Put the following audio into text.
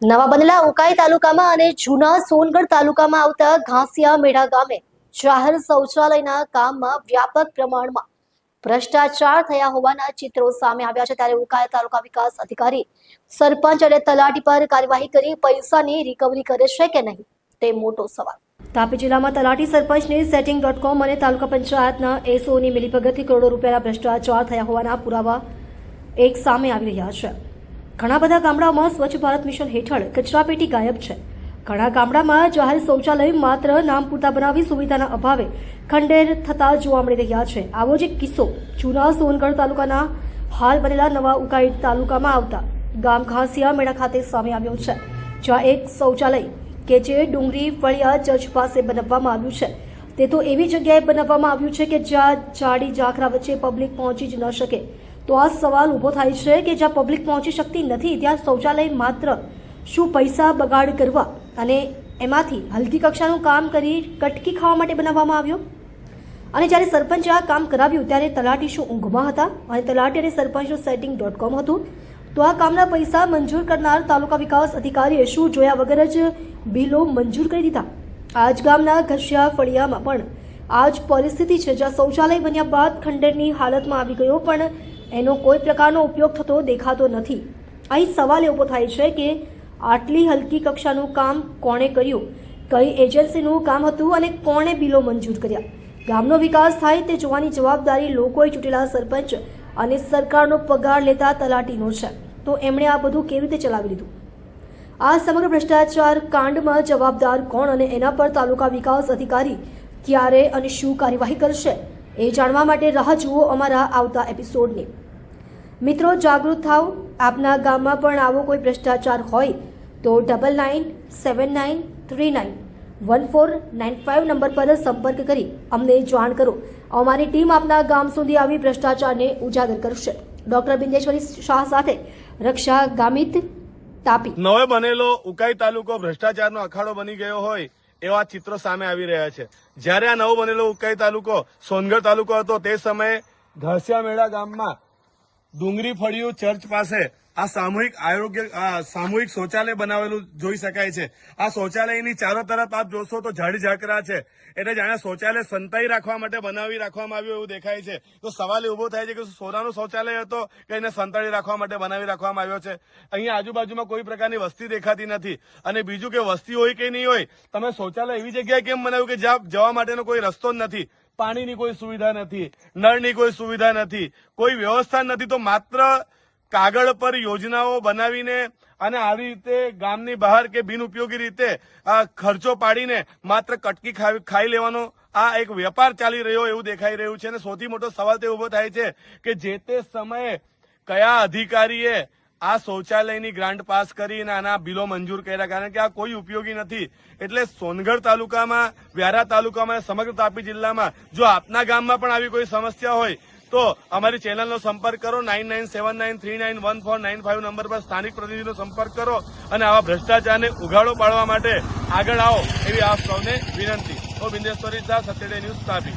નવા બનેલા ઉકાઈ તાલુકામાં અને જૂના સોનગઢ તાલુકામાં આવતા ઘાસિયા મેઢા ગામે જાહેર શૌચાલયના કામમાં વ્યાપક પ્રમાણમાં ભ્રષ્ટાચાર થયા હોવાના ચિત્રો સામે આવ્યા છે। ત્યારે ઉકાઈ તાલુકા વિકાસ અધિકારી સરપંચ અને તલાટી પર કાર્યવાહી કરી પૈસાની રિકવરી કરે છે કે નહીં તે મોટો સવાલ। તાપી જિલ્લામાં તલાટી સરપંચની setting.com અને તાલુકા પંચાયતના એસઓની મિલીભગતથી કરોડો રૂપિયાના ભ્રષ્ટાચાર થયા હોવાના પુરાવા એક સામે આવી રહ્યા છે। ઘણા બધા ગામડાઓમાં સ્વચ્છ ભારત મિશન હેઠળ કચરાપેટી ગાયબ છે। ઘણા ગામડામાં જાહેર શૌચાલય માત્ર નામ પૂરતા બનાવી સુવિધાના અભાવે ખંડેર થતા જોવા મળી રહ્યા છે। આવો જ એક કિસ્સો જૂના સોનગઢ તાલુકાના હાલ બનેલા નવા ઉકાઈ તાલુકામાં આવતા ગામ ઘાસિયા મેળા ખાતે સામે આવ્યો છે, જ્યાં એક શૌચાલય કે જે ડુંગરી ફળિયા ચર્ચ પાસે બનાવવામાં આવ્યું છે તે તો એવી જગ્યાએ બનાવવામાં આવ્યું છે કે જ્યાં જાડી ઝાખરા વચ્ચે પબ્લિક પહોંચી જ ન શકે। તો આ સવાલ ઊભો થાય છે કે જ્યાં પબ્લિક પહોંચી શકતી નથી ત્યાં શૌચાલય માત્ર શું પૈસા બગાડ કરવા અને એમાંથી હલકી કક્ષાનું કામ કરી કટકી ખાવા માટે બનાવવામાં આવ્યો? અને જ્યારે સરપંચે આ કામ કરાવ્યું ત્યારે તલાટી શું ઊંઘમાં હતા અને તલાટી અને સરપંચનું setting.com હતું? તો આ કામના પૈસા મંજૂર કરનાર તાલુકા વિકાસ અધિકારીએ શું જોયા વગર જ બિલો મંજૂર કરી દીધા? આજ ગામના ઘસિયા ફળિયામાં પણ આ જ પરિસ્થિતિ છે, જ્યાં શૌચાલય બન્યા બાદ ખંડેરની હાલતમાં આવી ગયો પણ એનો કોઈ પ્રકારનો ઉપયોગ થતો દેખાતો નથી। અહીં સવાલ એ ઊભો થાય છે કે આટલી હલકી કક્ષાનું કામ કોણે કર્યું, કઈ એજન્સીનું કામ હતું અને કોણે બિલો મંજૂર કર્યા? ગામનો વિકાસ થાય તે જોવાની જવાબદારી લોકોએ ચૂંટેલા સરપંચ અને સરકારનો પગાર લેતા તલાટીનો છે, તો એમણે આ બધું કેવી રીતે ચલાવી લીધું? આ સમગ્ર ભ્રષ્ટાચાર કાંડમાં જવાબદાર કોણ અને એના પર તાલુકા વિકાસ અધિકારી ક્યારે અને શું કાર્યવાહી કરશે એ જાણવા માટે રાહ જુઓ અમારા આવતા એપિસોડની। મિત્રો, જાગૃત થાવ। આપના ગામમાં પણ આવો કોઈ ભ્રષ્ટાચાર હોય તો 9979391495 નંબર પર સંપર્ક કરી અમને જાણ કરો। અમારી ટીમ આપના ગામ સુધી આવી ભ્રષ્ટાચારને ઉજાગર કરશે। ડોક્ટર બિંદેશ્વરી શાહ સાથે રક્ષા ગામિત, તાપી। નવે બનેલો ઉકાઈ તાલુકો ભ્રષ્ટાચારનો અખાડો બની ગયો હોય એવા ચિત્રો સામે આવી રહ્યા છે। જ્યારે આ નવો બનેલો ઉકાઈ તાલુકો સોનગઢ તાલુકો હતો તે સમયે ઘાસિયા મેળા ગામમાં ડુંગરી ફળિયું ચર્ચ પાસે આ સામૂહિક શૌચાલય બનાવેલું જોઈ શકાય છે। આ શૌચાલયની ચારો તરફ આપ જોશો તો ઝાડી ઝાકરા છે, એટલે જાણે શૌચાલય સંતાઈ રાખવા માટે બનાવી રાખવામાં આવ્યું એવું દેખાય છે। તો સવાલ એ ઉભો થાય છે કે સોનાનું શૌચાલય હતો કે એને સંતાડી રાખવા માટે બનાવી રાખવામાં આવ્યો છે? અહીંયા આજુબાજુમાં કોઈ પ્રકારની વસ્તી દેખાતી નથી, અને બીજું કે વસ્તી હોય કે નહીં હોય, તમે શૌચાલય એવી જગ્યાએ કેમ બનાવ્યું કે જ્યાં જવા માટેનો કોઈ રસ્તો જ નથી, પાણીની કોઈ સુવિધા નથી, નળની કોઈ સુવિધા નથી, કોઈ વ્યવસ્થા નથી, તો માત્ર કાગળ પર યોજનાઓ બનાવીને અને આવી રીતે ગામની બહાર કે બિનઉપયોગી રીતે ખર્ચો પાડીને માત્ર કટકી ખાઈ લેવાનો આ એક વેપાર ચાલી રહ્યો એવું દેખાઈ રહ્યું છે। અને સૌથી મોટો સવાલ તે ઉભો થાય છે કે જે તે સમયે કયા અધિકારીએ આ શૌચાલયની ગ્રાન્ટ પાસ કરીને આના બિલો મંજૂર કર્યા, કારણ કે આ કોઈ ઉપયોગી નથી। એટલે સોનગઢ તાલુકામાં, વ્યારા તાલુકામાં, સમગ્ર તાપી જિલ્લામાં જો આપના ગામમાં પણ આવી કોઈ સમસ્યા હોય તો અમારી ચેનલનો સંપર્ક કરો। 9979391495 નંબર પર સ્થાનિક પ્રતિનિધિનો સંપર્ક કરો અને આવા ભ્રષ્ટાચારને ઉઘાડો પાડવા માટે આગળ આવો એવી આપ સૌને વિનંતી। બિંદેશ્વરી શાહ, સત્યડે ન્યૂઝ, તાપી।